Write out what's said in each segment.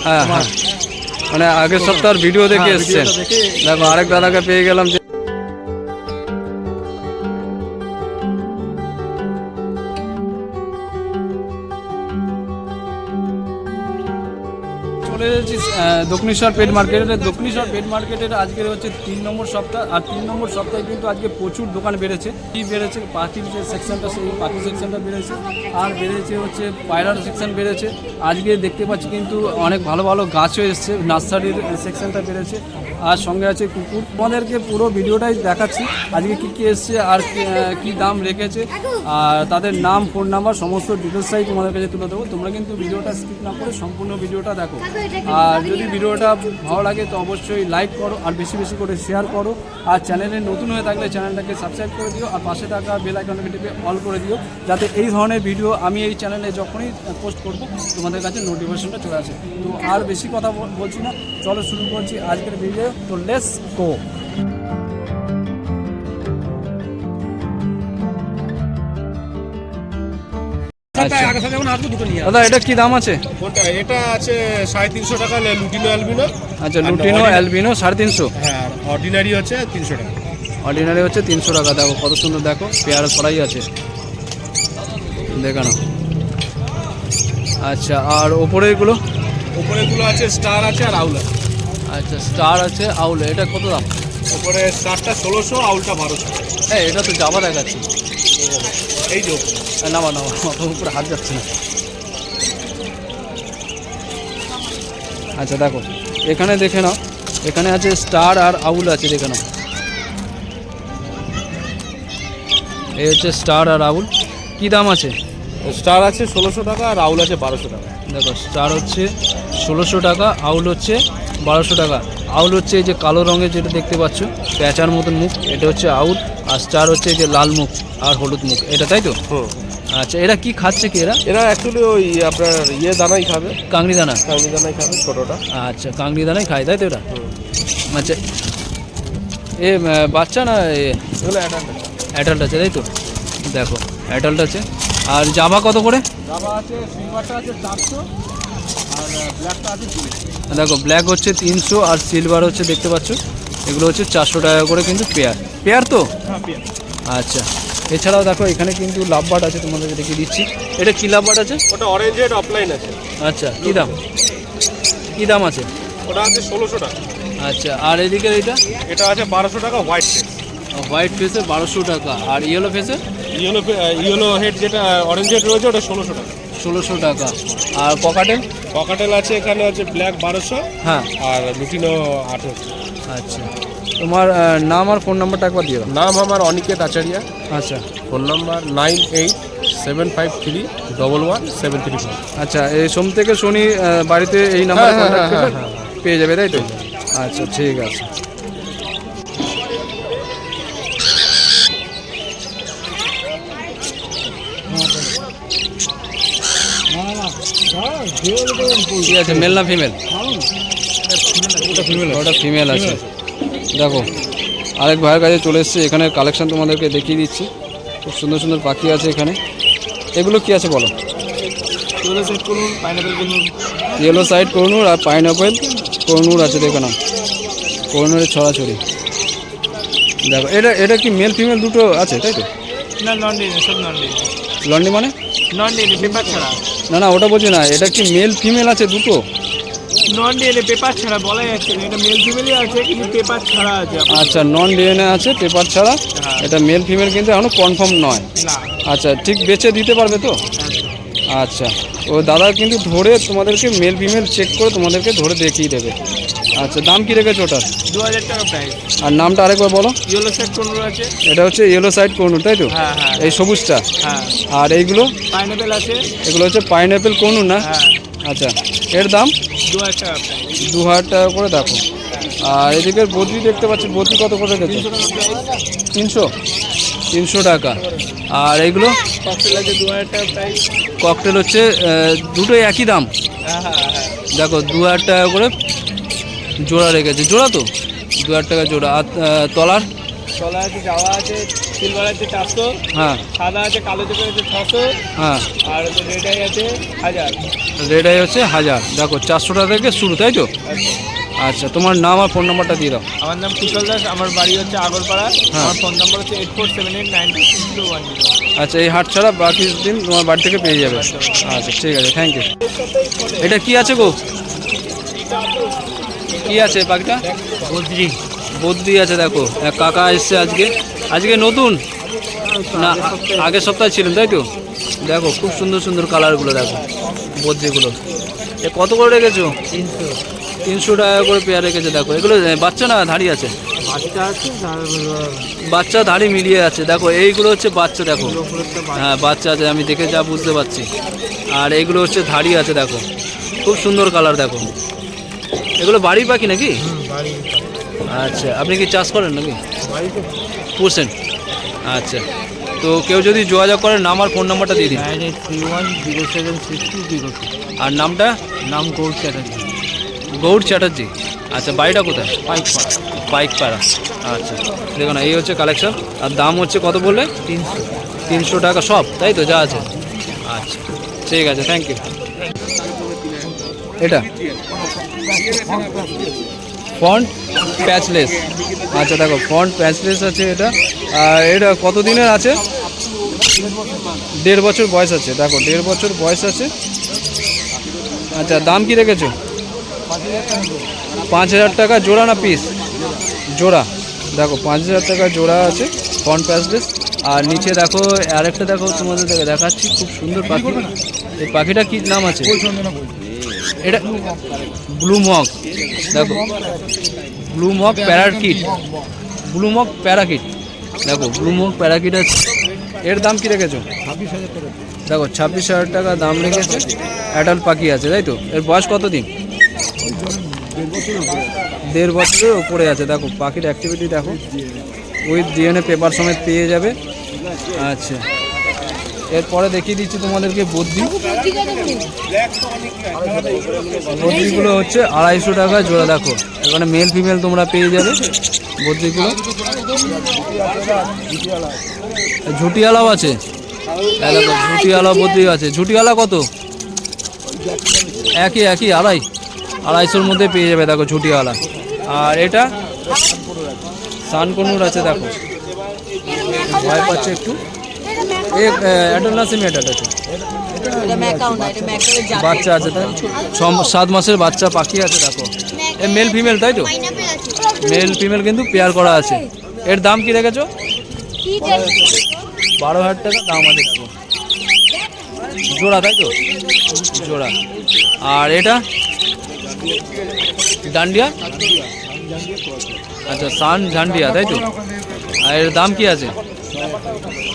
হ্যাঁ হ্যাঁ, মানে আগের সপ্তাহের ভিডিও দেখে এসছেন। দেখো আরেক দাদাকে পেয়ে গেলাম। চলে এসেছি দক্ষিণেশ্বর পেট মার্কেটের। দক্ষিণেশ্বর পেট মার্কেটের আজকের হচ্ছে 3 নম্বর সপ্তাহ। আর 3 নম্বর সপ্তাহে কিন্তু আজকে প্রচুর দোকান বেড়েছে। কি বেড়েছে? পাখির যে সেকশনটা, সেই পাখি সেকশনটা বেড়েছে। আর বেড়েছে হচ্ছে পায়রার সেকশন বেড়েছে। আজকে দেখতে পাচ্ছি কিন্তু অনেক ভালো ভালো গাছও এসছে, নার্সারির সেকশনটা বেড়েছে। আর সঙ্গে আছে কুকুর। তোমাদেরকে পুরো ভিডিওটাই দেখাচ্ছি আজকে কী কী এসছে আর কী দাম রেখেছে, আর তাদের নাম, ফোন নাম্বার, সমস্ত ডিটেলসটাই তোমাদের কাছে তুলে দেবো। তোমরা কিন্তু ভিডিওটা স্কিপ না করে সম্পূর্ণ ভিডিওটা দেখো। আর যদি ভিডিওটা ভালো লাগে তো অবশ্যই লাইক করো আর বেশি বেশি করে শেয়ার করো। আর চ্যানেলে নতুন হয়ে থাকলে চ্যানেলটাকে সাবস্ক্রাইব করে দিও আর পাশে থাকা বেল আইকনটাকে টিপে অল করে দিও, যাতে এই ধরনের ভিডিও আমি এই চ্যানেলে যখনই পোস্ট করব তোমাদের কাছে নোটিফিকেশনটা চলে আসে। তো আর বেশি কথা বলছি না, চলো শুরু করছি আজকের ভিডিও। তো লেটস গো। দাদা এটা কি দাম আছে? এটা আছে 350 টাকা লুটিনো অ্যালবিনো। আচ্ছা, লুটিনো অ্যালবিনো 350। হ্যাঁ, অর্ডিনারি হচ্ছে 300 টাকা। অর্ডিনারি হচ্ছে 300 টাকা। দেখো কত সুন্দর, দেখো পেয়ার করাই আছে, দেখানো। আচ্ছা, আর ওপরেগুলো? উপরেগুলো আছে স্টার আছে আর আউল আছে। আচ্ছা, স্টার আছে, আউল। এটা কত দাম? উপরে স্টারটা 1600, আউলটা 1200। হ্যাঁ, এটা তো জামা দেখাচ্ছি। এই যে নামা নামা, উপরে হাত যাচ্ছে না। আচ্ছা দেখো, এখানে দেখে নাও, এখানে আছে স্টার আর আউল আছে, দেখে নাও। এই হচ্ছে স্টার আর আউল। কি দাম আছে? স্টার আছে 1600 টাকা আর আউল আছে 1200 টাকা। দেখো, স্টার হচ্ছে 1600 টাকা, আউল হচ্ছে 1200 টাকা। আউল হচ্ছে এই যে কালো রঙের যেটা দেখতে পাচ্ছ, প্যাঁচার মতন মুখ, এটা হচ্ছে আউল। আর স্টার হচ্ছে এই যে লাল মুখ আর হলুদ মুখ, এটা তাই তো? আচ্ছা, এরা কি খাচ্ছে কি? এরা অ্যাকচুয়ালি ওই আপনার দানাই খাবে, কাংড়ি দানা। কাংড়ি দানাই খাবে ছোটোটা। আচ্ছা, কাংড়ি দানাই খায় তাই তো এরা? আচ্ছা, এ বাচ্চা না এগুলো অ্যাডাল্ট আছে তাই তো? দেখো অ্যাডাল্ট আছে। আর জাভা কত করে? জাভা আছে, সিলভারটা আছে 400 আর ব্ল্যাকটা আছে 300। দেখো, ব্ল্যাক হচ্ছে 300 আর সিলভার হচ্ছে, দেখতে পাচ্ছ, এগুলো হচ্ছে 400 টাকা করে কিন্তু পেয়ার। পেয়ার তো? হ্যাঁ, পেয়ার। আচ্ছা, এছাড়াও দেখো এখানে কিন্তু লাভবার্ড আছে, তোমাদেরকে দেখিয়ে দিচ্ছি। এটা কি লাভবার্ড আছে? ওটা অরেঞ্জ হেড অফলাইন আছে। আচ্ছা, কী দাম? কী দাম আছে? ওটা আছে 1600 টাকা। আচ্ছা, আর এদিকে এটা আছে 1200 টাকা হোয়াইট ফেস। হোয়াইট ফেসে 1200 টাকা। আর ইয়েলো ফেসে? ইয়েলো হেড যেটা অরেঞ্জ হেড রয়েছে ওটা 1600 টাকা। 1600 টাকা। আর পকাটেল? পকাটেল আছে, এখানে আছে ব্ল্যাক 1200। হ্যাঁ, আর লুটিনো 800। আচ্ছা, তোমার নাম আর ফোন নাম্বারটা একবার দিয়ে দাও। নাম আমার অনিকেত আচারিয়া। আচ্ছা, ফোন নাম্বার 9875311734। আচ্ছা, এই সোম থেকে শনি বাড়িতে এই নাম্বারে কন্ট্যাক্ট করলে পেয়ে যাবে তাই তো? আচ্ছা, ঠিক আছে। ঠিক আছে, মেল না ফিমেল? ওটা ফিমেল আছে। দেখো আরেক ভাইয়ের কাছে চলে এসছে, এখানে কালেকশন তোমাদেরকে দেখিয়ে দিচ্ছি। খুব সুন্দর সুন্দর পাখি আছে এখানে। এগুলো কি আছে বলো? ইয়েলো সাইড কোহিনূর আর পাইনঅ্যাপেল কোহিনূর আছে, দেখো না, কোহিনূরের ছড়াছড়ি। দেখো, এটা কি মেল ফিমেল দুটো আছে তাই তো? না, সব লন্ডি মানে? পেপার ছাড়া। না, ওটা বলছি না, এটা কি মেল ফিমেল আছে দুটো? নন ডিএনএ পেপার ছাড়া বলা যাচ্ছে না, এটা মেল ফিমেলই আছে কিন্তু পেপার ছাড়া আছে। আচ্ছা, নন ডিএনএ আছে, পেপার ছাড়া। এটা মেল ফিমেল কিন্তু এখনো কনফার্ম নয়। আচ্ছা, ঠিক বেছে দিতে পারবে তো? আচ্ছা, ও দাদা কিন্তু ধরে তোমাদেরকে মেল ফিমেল চেক করে তোমাদেরকে ধরে দেখিয়ে দেবে। আচ্ছা, দাম কি রেখেছো ওটার? 2000 টাকা প্রাইস। আর নামটা আরেকবার বলো। ইয়েলো সাইড কোহিনূর আছে। এটা হচ্ছে ইয়েলো সাইড কোহিনূর তাই তো? হ্যাঁ। এই সবুজটা? হ্যাঁ। আর এইগুলো? পাইনঅ্যাপেল আছে। এগুলো হচ্ছে পাইনঅ্যাপেল কোহিনূর না? হ্যাঁ। আচ্ছা, এর দাম 2000 টাকা প্রাইস। 2000 টাকা করে। দেখো, আর এদিকে বদ্রি দেখতে পাচ্ছি, বদ্রি কত করে রেখেছো? 300 টাকা। আর এইগুলো? ককটেল আছে 2000 টাকা প্রাইস। ককটেল হচ্ছে দুটোই একই দাম? হ্যাঁ। দেখো, 2000 টাকা করে জোড়া রেখেছে। জোড়া তো 2000 টাকা জোড়া। আর তলার? তলা আছে, যাওয়া আছে, সিলভার আছে 400, হ্যাঁ সাদা আছে, কালো চোখের আছে 600, হ্যাঁ, আর রেড আই আছে 1000। রেড আই হচ্ছে 1000। দেখো 400 টাকা থেকে শুরু, তাই তো? আচ্ছা, তোমার নাম আর ফোন নাম্বারটা দিয়ে দাও। আমার নাম কুশল দাস, আমার বাড়ি হচ্ছে আগরপাড়া। হ্যাঁ। আমার ফোন নাম্বার হচ্ছে 8478926010। আচ্ছা, এই হাট ছাড়া বাকি দিন তোমার বাড়ি থেকে পেয়ে যাবে। আচ্ছা ঠিক আছে, থ্যাংক ইউ। এটা কি আছে গো? কি আছে পাখিটা? বদ্রি। বদ্রি আছে। দেখো এক কাকা এসছে আজকে নতুন না, আগের সপ্তাহে ছিলেন, তাই তো? দেখো খুব সুন্দর সুন্দর কালারগুলো, দেখো বদ্রিগুলো। এ কত করে রেখেছো? 300 টাকা করে পেয়ার রেখেছে। দেখো এগুলো বাচ্চা না ধাড়ি আছে? বাচ্চা আছে, বাচ্চা ধাড়ি মিলিয়ে আছে। দেখো এইগুলো হচ্ছে বাচ্চা, দেখো হ্যাঁ বাচ্চা আছে, আমি দেখে যা বুঝতে পারছি। আর এইগুলো হচ্ছে ধাড়ি আছে, দেখো খুব সুন্দর কালার। দেখো এগুলো বাড়ির পাখি নাকি? আচ্ছা, আপনি কি চাষ করেন নাকি? পোষেন? আচ্ছা, তো কেউ যদি যোগাযোগ করে নাম আর ফোন নাম্বারটা দিয়ে দিন। 9831076202। আর নামটা? নাম গৌর চ্যাটার্জি। গৌর চ্যাটার্জি। আচ্ছা, বাড়িটা কোথায়? পাইকপাড়া। পাইকপাড়া। আচ্ছা, দেখো না, এই হচ্ছে কালেকশন। আর দাম হচ্ছে কত বললে? 300 টাকা সব, তাই তো যা আছে? আচ্ছা ঠিক আছে, থ্যাংক ইউ। এটা ফন্ট প্যাচলেস। আচ্ছা দেখো, ফন্ট প্যাচলেস আছে এটা। আর এটা কত দিনের আছে? 1.5 বছর বয়স আছে। দেখো 1.5 বছর বয়স আছে। আচ্ছা, দাম কি রেখেছো? 5000 টাকা জোড়া না পিস? জোড়া। দেখো 5000 টাকা জোড়া আছে ফন্ট প্যাচলেস। আর নিচে দেখো আরেকটা, দেখো তোমাদের দেখাচ্ছি, খুব সুন্দর পাখি। এই পাখিটা কি নাম আছে? এটা ব্লু মক। দেখো blue mock parakeet. Blue mock parakeet. দেখো ব্লু মক প্যারাকিট আছে। এর দাম কি রেখেছো? 26,000 টাকা। দেখো 26,000 টাকা দাম রেখেছে। অ্যাডাল্ট পাখি আছে, তাই তো? এর বয়স কত দিন? 1.5 বছরের উপরে আছে। দেখো পাখির অ্যাক্টিভিটি দেখো, উইথ ডিএনএ পেপার সমেত পেয়ে যাবে। আচ্ছা, এরপরে দেখিয়ে দিচ্ছি তোমাদেরকে বদ্রি। বদ্রিগুলো হচ্ছে 250 টাকা জোড়া। দেখো এখানে মেল ফিমেল তোমরা পেয়ে যাবে বদ্রিগুলো। ঝুটিয়ালাও আছে। এই দেখো ঝুটিয়ালা বদ্রি আছে। ঝুটিয়ালা কত? একই 250-250-র মধ্যে পেয়ে যাবে। দেখো ঝুটিয়ালা। আর এটা সানকনুর আছে। দেখো ভয় পাচ্ছে একটু। অ্যাডাল্ট না সেমি অ্যাডাল্ট আছে? বাচ্চা আছে, তাই 7 মাসের বাচ্চা পাখি আছে। দেখো এ মেল ফিমেল, তাই তো? মেল ফিমেল কিন্তু পেয়ার করা আছে। এর দাম কি রেখেছো? 12,000 টাকা দাম আছে। দেখো জোড়া, তাই তো? জোড়া। আর এটা ডান্ডিয়া। আচ্ছা, সান ঝান্ডিয়া, তাই তো? আর এর দাম কি আছে?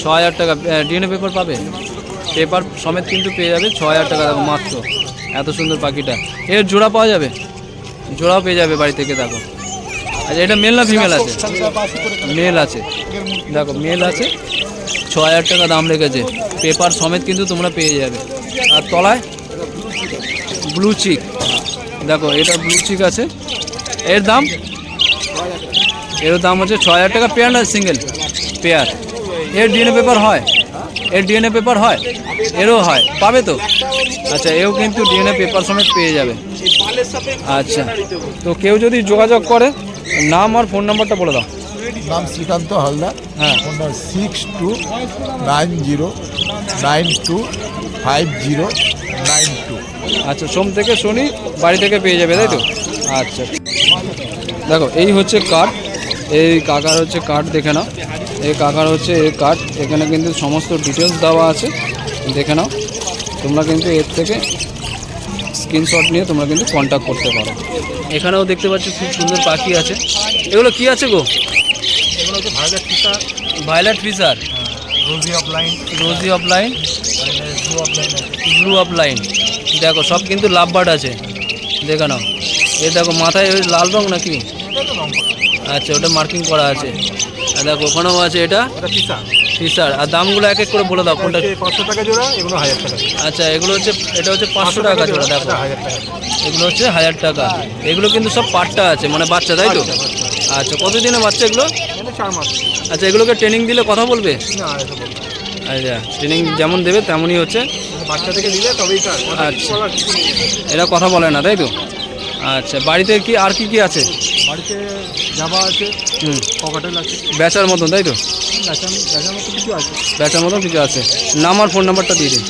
6,000 টাকা। ডিএনএ পেপার পাবে? পেপার সমেত কিন্তু পেয়ে যাবে 6,000 টাকা। দেখো মাত্র, এত সুন্দর পাখিটা। এর জোড়া পাওয়া যাবে? জোড়াও পেয়ে যাবে বাড়ি থেকে। দেখো আচ্ছা, এটা মেল না ফিমেল আছে? মেল আছে। দেখো মেল আছে, 6,000 টাকা দাম রেখেছে। পেপার সমেত কিন্তু তোমরা পেয়ে যাবে। আর তলায় ব্লু চিক। দেখো এটা ব্লু চিক আছে। এর দাম? এর দাম হচ্ছে 6,000 টাকা। পেয়ার না সিঙ্গেল? পেয়ার। এর ডিএনএ পেপার হয়? এর ডিএনএ পেপার হয়? এরও হয়, পাবে তো? আচ্ছা, এও কিন্তু ডিএনএ পেপার সমেত পেয়ে যাবে। আচ্ছা, তো কেউ যদি যোগাযোগ করে নাম আর ফোন নাম্বারটা বলে দাও। নাম শ্রীকান্ত হালদার। হ্যাঁ। Phone number 6290925092। আচ্ছা, সোম থেকে শনি বাড়ি থেকে পেয়ে যাবে, তাই তো? আচ্ছা, দেখো এই হচ্ছে কার্ড। এই কাকার হচ্ছে কার্ড, দেখে নাও। এই কাকার হচ্ছে এই কার্ড। এখানে কিন্তু সমস্ত ডিটেলস দেওয়া আছে, দেখে নাও। তোমরা কিন্তু এর থেকে স্ক্রিনশট নিয়ে তোমরা কিন্তু কন্ট্যাক্ট করতে পারো। এখানেও দেখতে পাচ্ছি খুব সুন্দর পাখি আছে। এগুলো কি আছে গো? এগুলো হচ্ছে violet fisher, violet fisher, rosy offline, rosy offline, blue offline আছে। Blue offline. দেখো সব কিন্তু লাভ বার্ড আছে, দেখে নাও। এই দেখো মাথায় ওই লাল রং নাকি? আচ্ছা, ওটা মার্কিং করা আছে। আর দেখো ওখানেও আছে। এটা এটা ফিশার। ফিশার। আর দামগুলো এক এক করে বলে দাও কোনটা। 500 টাকা জোড়া, এগুলো 1000 টাকা। আচ্ছা, এগুলো হচ্ছে, এটা হচ্ছে 500 টাকা জোড়া। দেখো 1000 টাকা। এগুলো হচ্ছে 1000 টাকা। এগুলো কিন্তু সব পাট্টা আছে, মানে বাচ্চা, তাই তো? আচ্ছা, কতদিনের বাচ্চা এগুলো? 4 মাস। আচ্ছা, এগুলোকে ট্রেনিং দিলে কথা বলবে? না, এটা বলবো না। আচ্ছা, ট্রেনিং যেমন দেবে তেমনই হচ্ছে। বাচ্চা থেকে দিলে তবেই কাজ। আচ্ছা, এরা কথা বলে না, তাই তো? আচ্ছা, বাড়িতে কি আর কি কি আছে? বাড়িতে জাবা আছে, হুম, ককাটেল আছে, বেচার মতন, তাই তো? বেচার মতো কিছু আছে। বেচার মতন কিছু আছে। নাম আর ফোন নাম্বারটা দিয়ে দিন।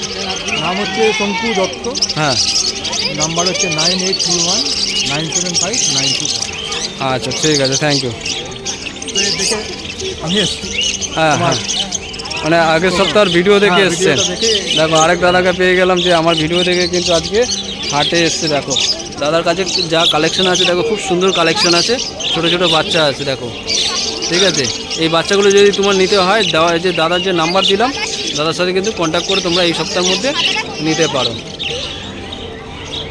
নাম হচ্ছে শঙ্কু দত্ত, হ্যাঁ, নাম্বার হচ্ছে 9831975925। আচ্ছা, ঠিক আছে, থ্যাংক ইউ। দেখে আমি এসছি। হ্যাঁ হ্যাঁ, মানে আগের সপ্তাহের ভিডিও দেখে হ্যাঁ, এসছেন। ভিডিওটা দেখে দেখো, আরেক দাদাকে পেয়ে গেলাম যে আমার ভিডিও দেখে কিন্তু আজকে হাটে এসছে। দেখো দাদার কাছে যা কালেকশন আছে, দেখো খুব সুন্দর কালেকশন আছে, ছোট ছোট বাচ্চা আছে। দেখো, ঠিক আছে, এই বাচ্চাগুলো যদি তোমার নিতে হয়, দেওয়া যে দাদার যে নাম্বার দিলাম, দাদার সাথে কিন্তু কন্ট্যাক্ট করে তোমরা এই সপ্তাহের মধ্যে নিতে পারো।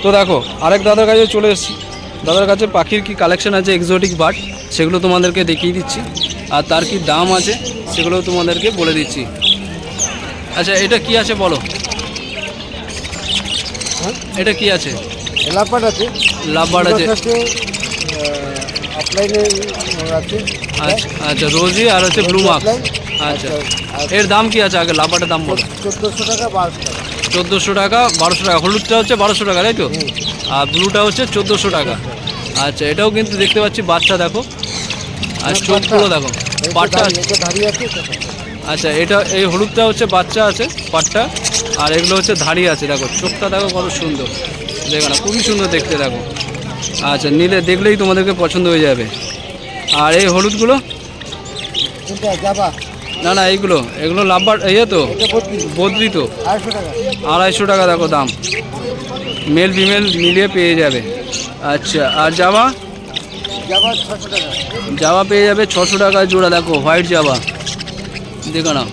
তো দেখো, আরেক দাদার কাছে চলে এসেছি। দাদার কাছে পাখির কি কালেকশন আছে, এক্সোটিক বার্ড, সেগুলো তোমাদেরকে দেখিয়ে দিচ্ছি, আর তার কি দাম আছে সেগুলো তোমাদেরকে বলে দিচ্ছি। আচ্ছা, এটা কি আছে বলো? এটা কি আছে? লাভবার্ড আছে, লাভবার্ড আছে। অফলাইনে আছে। আচ্ছা আচ্ছা, রোজি আর হচ্ছে ব্লু মার্ক। আচ্ছা, এর দাম কি আছে আগে লাভবার্ডের দাম বলো? 1400 টাকা 1200 টাকা। 1400 টাকা 1200 টাকা। হলুদটা হচ্ছে 1200 টাকা, তাই তো? আর ব্লুটা হচ্ছে 1400 টাকা। আচ্ছা, এটাও কিন্তু দেখতে পাচ্ছি বাচ্চা, দেখো, আর চোখগুলো দেখো, পাটটা। দাঁড়িয়ে আছে। আচ্ছা, এটা এই হলুদটা হচ্ছে বাচ্চা আছে, পাটটা, আর এগুলো হচ্ছে ধাড়ি আছে। দেখো চোখটা, দেখো কত সুন্দর, দেখো না, খুবই সুন্দর দেখতে। দেখো, আচ্ছা, নিলে দেখলেই তোমাদেরকে পছন্দ হয়ে যাবে। আর এই হলুদগুলো? জাবা না না, এগুলো লাভবার তো বদ্রি তো 250 টাকা। দেখো দাম, মেল ফিমেল মিলিয়ে পেয়ে যাবে। আচ্ছা, আর জাবা? জাবা 600 টাকা। জাবা পেয়ে যাবে 600 টাকায় জোড়া। দেখো হোয়াইট জাবা, দেখো না।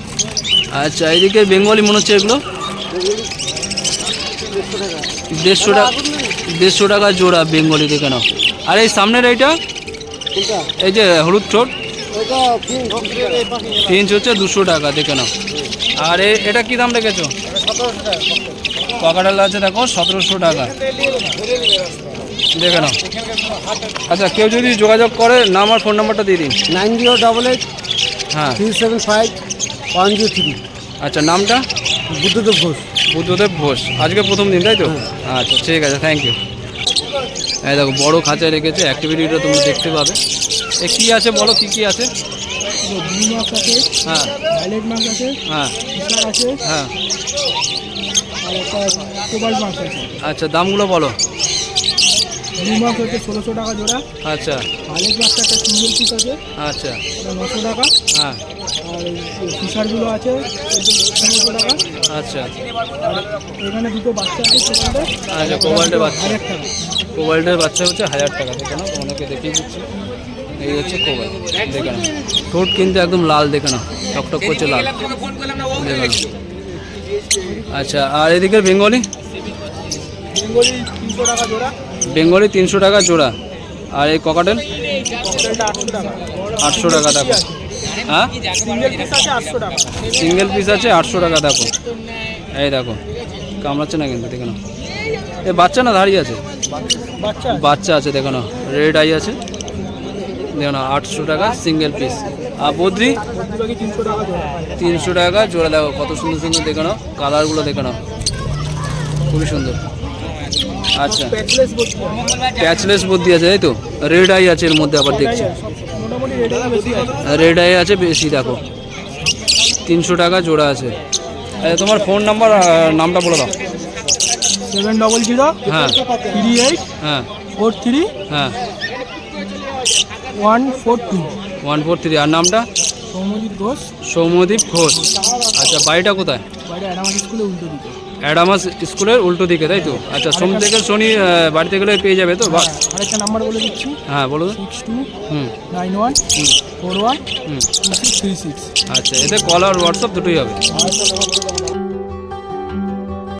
আচ্ছা, এইদিকে বেঙ্গলি মনে হচ্ছে এগুলো 150 টাকা জোড়া বেঙ্গলি, দেখে নাও। আর এই সামনের এইটা, এই যে হলুদ ঠোঁট, ফিঞ্চ হচ্ছে 200 টাকা, দেখে নাও। আর এটা কি দাম রেখেছো? ককাটেল আছে, দেখো 1700 টাকা, দেখে নাও। আচ্ছা, কেউ যদি যোগাযোগ করে, নাম আর ফোন নাম্বারটা দিয়ে দিন। 9088 হ্যাঁ, 375 103। আচ্ছা, নামটা? বুদ্ধদেব ঘোষ। বুদ্ধদেব ঘোষ। আজকে প্রথম দিন, তাই তো? আচ্ছা, ঠিক আছে, থ্যাংক ইউ। এই দেখো বড় খাঁচায় রেখেছে, অ্যাক্টিভিটিটা তুমি দেখতে পাবে। এ কী আছে বলো, কি কি আছে? ব্লু মার্ক আছে, হ্যাঁ ভায়োলেট মার্ক আছে, হ্যাঁ ফিশার আছে, হ্যাঁ। আর একটা কোবাল্ট মার্ক আছে। আচ্ছা, দামগুলো বলো। ব্লু মার্ক হচ্ছে 1600 টাকা জোড়া। আচ্ছা ভায়োলেট মার্কটা একটা সিঙ্গেল পিস আছে, আচ্ছা, ওটা 900 টাকা। হ্যাঁ আর ফিশারগুলো আছে 1500 টাকা। আচ্ছা আর এখানে দুটো বাচ্চা আছে সেখানে। আচ্ছা, কোবাল্টের বাচ্চা। 1000 টাকা। কোবাল্টের বাচ্চা হচ্ছে 1000 টাকা, দেখে না, তোমাদেরকে দেখিয়ে দিচ্ছি। এই হচ্ছে কোবাল্ট, দেখে না, ঠোঁট কিন্তু একদম লাল, দেখে না, টকটক করছে লাল, দেখে না। আচ্ছা, আর এদিকে বেঙ্গলি? বেঙ্গলি 300 টাকা জোড়া। বেঙ্গলি 300 টাকা জোড়া। আর এই ককাটেল? ককাটেলটা 800 টাকা। 800 টাকা। দেখো, হ্যাঁ, সিঙ্গেল পিস আছে 800 টাকা। সিঙ্গেল পিস আছে 800 টাকা। দেখো, এই দেখো, কামড়াচ্ছে না কিন্তু, দেখে না। এ বাচ্চা না দাঁড়িয়ে আছে? বাচ্চা বাচ্চা আছে, দেখো না, রেড আই আছে, দেখো না, 800 টাকা সিঙ্গেল পিস। আর বদ্রি? 300 টাকা জোড়া। 300 টাকা জোড়া। দেখো কত সুন্দর সুন্দর, দেখে নাও, কালারগুলো দেখে নাও, খুবই সুন্দর। আচ্ছা, প্যাচলেস বলতে প্যাচলেস বদ্রি আছে, তাই তো? রেড আই আছে এর মধ্যে, আবার দেখছি মোটামুটি রেটে বেশি আছে। রেড আই আছে বেশি। দেখো 300 টাকা জোড়া আছে। তোমার ফোন নাম্বার, নামটা বলে দাও। 700 হ্যাঁ 38 হ্যাঁ 43 হ্যাঁ 142। 143। আর নামটা? সৌম্যজিৎ ঘোষ। সৌম্যদীপ ঘোষ। আচ্ছা, বাড়িটা কোথায়? বাড়ি অ্যাডামাস স্কুলে উল্টো দিকে। অ্যাডামাস স্কুলের উল্টো দিকে, তাই তো? আচ্ছা, সোম থেকে শনি বাড়িতে গেলে পেয়ে যাবে তো? আরেকটা নাম্বার বলে দিচ্ছি, হ্যাঁ বলো। 6291 হুম 41 হুম 2636। আচ্ছা, এতে কল আর হোয়াটসঅ্যাপ দুটোই হবে। আর